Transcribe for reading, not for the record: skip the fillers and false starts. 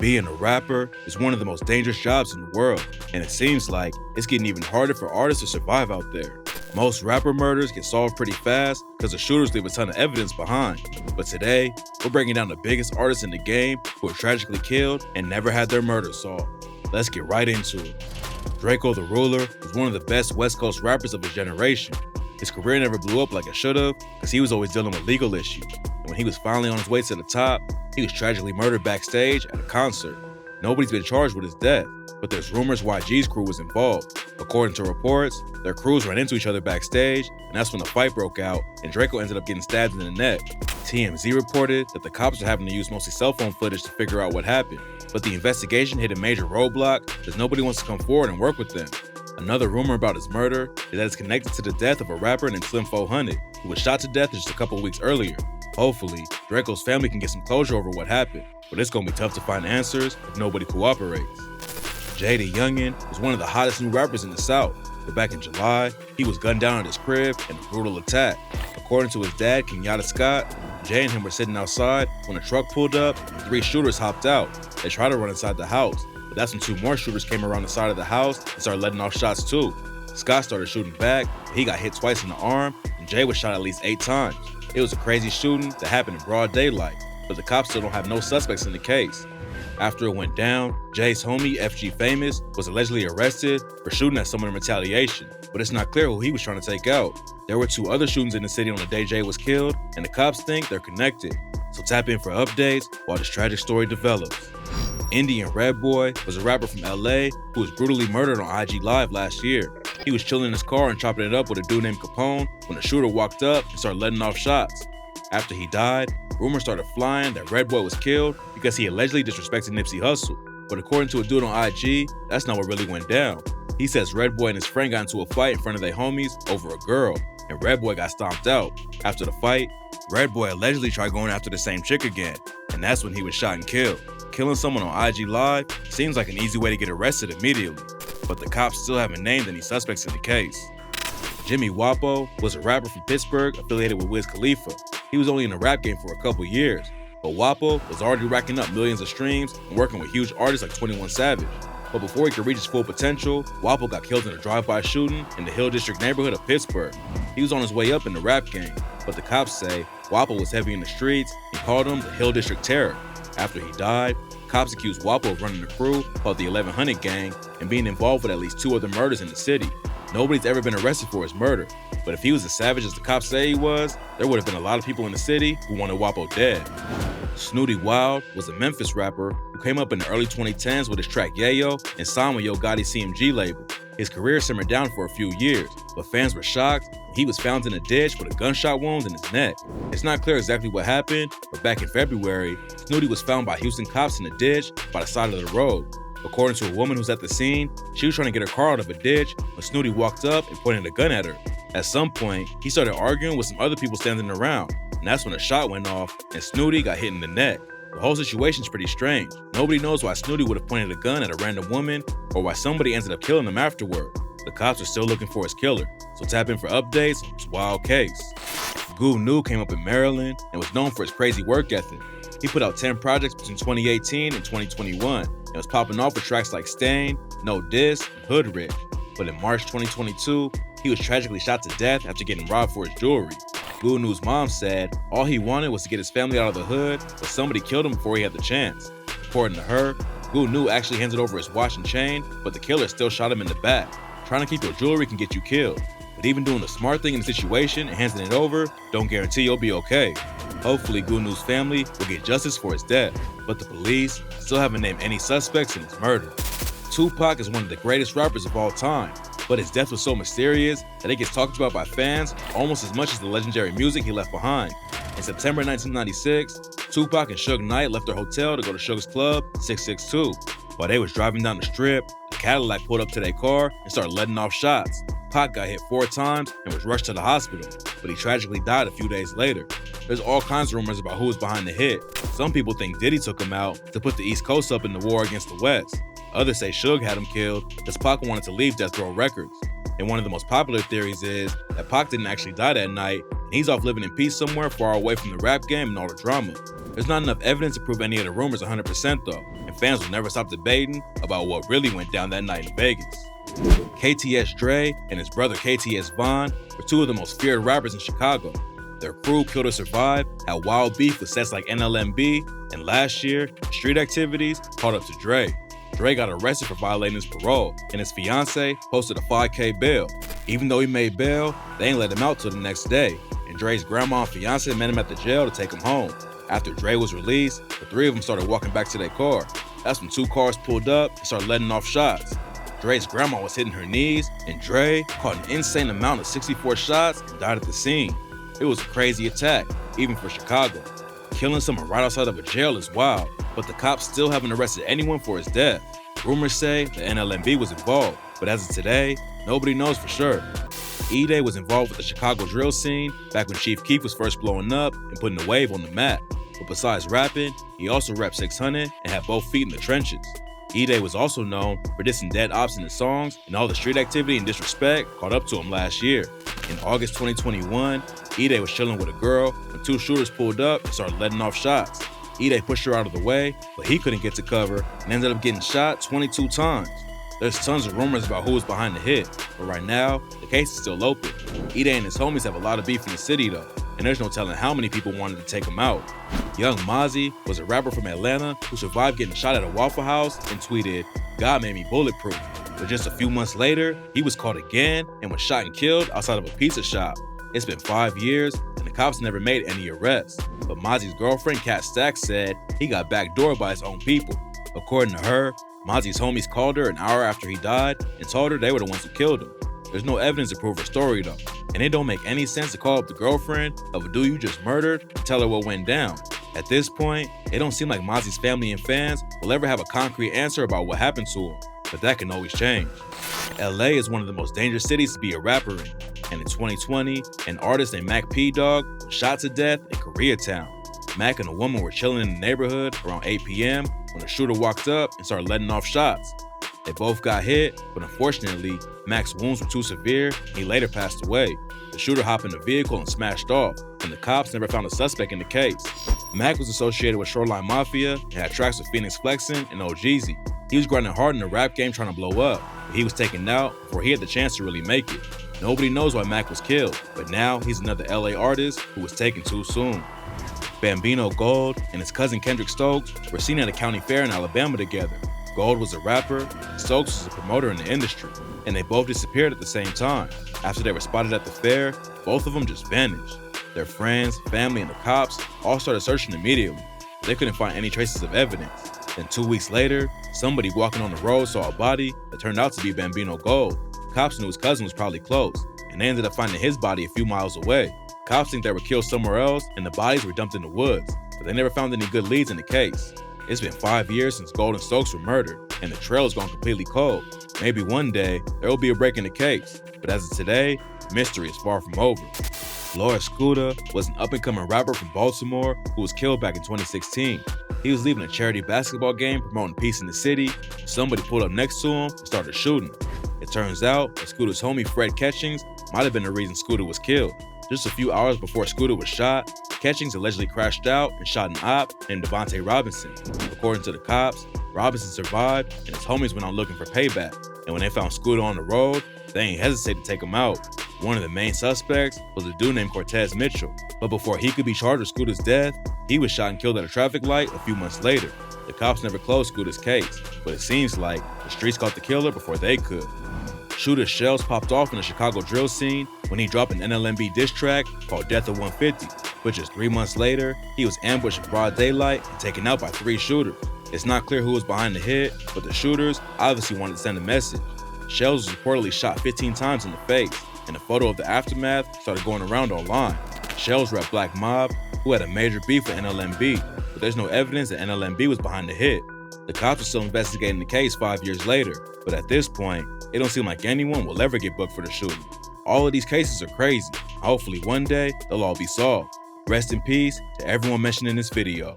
Being a rapper is one of the most dangerous jobs in the world, and it seems like it's getting even harder for artists to survive out there. Most rapper murders get solved pretty fast because the shooters leave a ton of evidence behind. But today, we're breaking down the biggest artists in the game who were tragically killed and never had their murders solved. Let's get right into it. Draco The Ruler was one of the best West Coast rappers of his generation. His career never blew up like it should have because he was always dealing with legal issues. And when he was finally on his way to the top, he was tragically murdered backstage at a concert. Nobody's been charged with his death, but there's rumors YG's crew was involved. According to reports, their crews ran into each other backstage, and that's when the fight broke out, and Draco ended up getting stabbed in the neck. TMZ reported that the cops were having to use mostly cell phone footage to figure out what happened, but the investigation hit a major roadblock because nobody wants to come forward and work with them. Another rumor about his murder is that it's connected to the death of a rapper named Slim 400, who was shot to death just a couple weeks earlier. Hopefully, Draco's family can get some closure over what happened, but it's gonna be tough to find answers if nobody cooperates. Jay the Youngin was one of the hottest new rappers in the South, but back in July, he was gunned down at his crib in a brutal attack. According to his dad, Kenyatta Scott, Jay and him were sitting outside when a truck pulled up and 3 shooters hopped out. They tried to run inside the house, but that's when 2 more shooters came around the side of the house and started letting off shots too. Scott started shooting back, but he got hit twice in the arm, and Jay was shot at least 8 times. It was a crazy shooting that happened in broad daylight, but the cops still don't have no suspects in the case. After it went down, Jay's homie, FG Famous, was allegedly arrested for shooting at someone in retaliation, but it's not clear who he was trying to take out. There were 2 other shootings in the city on the day Jay was killed, and the cops think they're connected. So tap in for updates while this tragic story develops. Indian Redboy was a rapper from LA who was brutally murdered on IG Live last year. He was chilling in his car and chopping it up with a dude named Capone when the shooter walked up and started letting off shots. After he died, rumors started flying that Redboy was killed because he allegedly disrespected Nipsey Hussle. But according to a dude on IG, that's not what really went down. He says Redboy and his friend got into a fight in front of their homies over a girl, and Redboy got stomped out. After the fight, Redboy allegedly tried going after the same chick again, and that's when he was shot and killed. Killing someone on IG Live seems like an easy way to get arrested immediately, but the cops still haven't named any suspects in the case. Jimmy Wapo was a rapper from Pittsburgh affiliated with Wiz Khalifa. He was only in the rap game for a couple years, but Wapo was already racking up millions of streams and working with huge artists like 21 Savage. But before he could reach his full potential, Wapo got killed in a drive-by shooting in the Hill District neighborhood of Pittsburgh. He was on his way up in the rap game, but the cops say Wapo was heavy in the streets and called him the Hill District Terror. After he died, cops accused Wapo of running a crew called the 1100 Gang and being involved with at least 2 other murders in the city. Nobody's ever been arrested for his murder, but if he was as savage as the cops say he was, there would have been a lot of people in the city who wanted Wapo dead. Snoody Wild was a Memphis rapper who came up in the early 2010s with his track Yayo and signed with Yo Gotti's CMG label. His career simmered down for a few years, but fans were shocked when he was found in a ditch with a gunshot wound in his neck. It's not clear exactly what happened, but back in February, Snoody was found by Houston cops in a ditch by the side of the road. According to a woman who's at the scene, she was trying to get her car out of a ditch when Snoody walked up and pointed a gun at her. At some point, he started arguing with some other people standing around, and that's when a shot went off and Snoody got hit in the neck. The whole situation's pretty strange. Nobody knows why Snoody would have pointed a gun at a random woman or why somebody ended up killing him afterward. The cops are still looking for his killer, so tap in for updates on this wild case. Goons came up in Maryland and was known for his crazy work ethic. He put out 10 projects between 2018 and 2021 and was popping off with tracks like Stain, No Diss, and Hood Rich. But in March 2022, he was tragically shot to death after getting robbed for his jewelry. Goons' mom said all he wanted was to get his family out of the hood, but somebody killed him before he had the chance. According to her, Goons actually handed over his watch and chain, but the killer still shot him in the back. Trying to keep your jewelry can get you killed, but even doing the smart thing in the situation and handing it over don't guarantee you'll be okay. Hopefully, Goons' family will get justice for his death, but the police still haven't named any suspects in his murder. Tupac is one of the greatest rappers of all time, but his death was so mysterious that it gets talked about by fans almost as much as the legendary music he left behind. In September 1996, Tupac and Suge Knight left their hotel to go to Suge's club, 662. While they was driving down the strip, a Cadillac pulled up to their car and started letting off shots. Pac got hit 4 times and was rushed to the hospital, but he tragically died a few days later. There's all kinds of rumors about who was behind the hit. Some people think Diddy took him out to put the East Coast up in the war against the West. Others say Suge had him killed because Pac wanted to leave Death Row Records. And one of the most popular theories is that Pac didn't actually die that night, and he's off living in peace somewhere far away from the rap game and all the drama. There's not enough evidence to prove any of the rumors 100% though, and and fans will never stop debating about what really went down that night in Vegas. KTS Dre and his brother KTS Vaughn were two of the most feared rappers in Chicago. Their crew, Kill to Survive, had wild beef with sets like NLMB, and last year, street activities caught up to Dre. Dre got arrested for violating his parole, and his fiance posted a $5K bail. Even though he made bail, they ain't let him out till the next day, and Dre's grandma and fiance met him at the jail to take him home. After Dre was released, the three of them started walking back to their car. That's when two cars pulled up and started letting off shots. Dre's grandma was hitting her knees, and Dre caught an insane amount of 64 shots and died at the scene. It was a crazy attack, even for Chicago. Killing someone right outside of a jail is wild, but the cops still haven't arrested anyone for his death. Rumors say the NLMB was involved, but as of today, nobody knows for sure. Eday was involved with the Chicago drill scene back when Chief Keef was first blowing up and putting the wave on the map. But besides rapping, he also repped 600 and had both feet in the trenches. Eday was also known for dissing dead ops in his songs, and all the street activity and disrespect caught up to him last year. In August 2021, Eday was chilling with a girl when two shooters pulled up and started letting off shots. Eday pushed her out of the way, but he couldn't get to cover and ended up getting shot 22 times. There's tons of rumors about who was behind the hit, but right now, the case is still open. Eday and his homies have a lot of beef in the city though, and there's no telling how many people wanted to take him out. Young Mazi was a rapper from Atlanta who survived getting shot at a Waffle House and tweeted, "God made me bulletproof." But just a few months later, he was caught again and was shot and killed outside of a pizza shop. It's been 5 years and the cops never made any arrests. But Mazi's girlfriend, Kat Stacks, said he got backdoored by his own people. According to her, Mazi's homies called her an hour after he died and told her they were the ones who killed him. There's no evidence to prove her story though, and it don't make any sense to call up the girlfriend of a dude you just murdered and tell her what went down. At this point, it don't seem like Mazi's family and fans will ever have a concrete answer about what happened to him, but that can always change. LA is one of the most dangerous cities to be a rapper in, and in 2020, an artist named Mac P Dog was shot to death in Koreatown. Mac and a woman were chilling in the neighborhood around 8 p.m. when a shooter walked up and started letting off shots. They both got hit, but unfortunately, Mac's wounds were too severe and he later passed away. The shooter hopped in the vehicle and smashed off, and the cops never found a suspect in the case. Mac was associated with Shoreline Mafia and had tracks with Phoenix Flexin and OGZ. He was grinding hard in the rap game trying to blow up, but he was taken out before he had the chance to really make it. Nobody knows why Mac was killed, but now he's another LA artist who was taken too soon. Bambino Gold and his cousin Kendrick Stokes were seen at a county fair in Alabama together. Gold was a rapper, and Stokes was a promoter in the industry, and they both disappeared at the same time. After they were spotted at the fair, both of them just vanished. Their friends, family, and the cops all started searching immediately, but they couldn't find any traces of evidence. Then 2 weeks later, somebody walking on the road saw a body that turned out to be Bambino Gold. Cops knew his cousin was probably close, and they ended up finding his body a few miles away. Cops think they were killed somewhere else, and the bodies were dumped in the woods, but they never found any good leads in the case. It's been 5 years since Gold and Stokes were murdered, and the trail has gone completely cold. Maybe one day, there will be a break in the case, but as of today, the mystery is far from over. Laura Scooter was an up-and-coming rapper from Baltimore who was killed back in 2016. He was leaving a charity basketball game promoting peace in the city. Somebody pulled up next to him and started shooting. It turns out that Scooter's homie Fred Catchings might have been the reason Scooter was killed. Just a few hours before Scooter was shot, Catchings allegedly crashed out and shot an op named Devontae Robinson. According to the cops, Robinson survived and his homies went on looking for payback. And when they found Scooter on the road, they ain't hesitate to take him out. One of the main suspects was a dude named Cortez Mitchell. But before he could be charged with Scooter's death, he was shot and killed at a traffic light a few months later. The cops never closed Scooter's case, but it seems like the streets caught the killer before they could. Shooter's shells popped off in the Chicago drill scene when he dropped an NLMB diss track called Death of 150, but just 3 months later, he was ambushed in broad daylight and taken out by 3 shooters. It's not clear who was behind the hit, but the shooters obviously wanted to send a message. Shells was reportedly shot 15 times in the face, and a photo of the aftermath started going around online. Shells rep Black Mob, who had a major beef with NLMB, but there's no evidence that NLMB was behind the hit. The cops are still investigating the case 5 years later, but at this point, it don't seem like anyone will ever get booked for the shooting. All of these cases are crazy. Hopefully one day, they'll all be solved. Rest in peace to everyone mentioned in this video.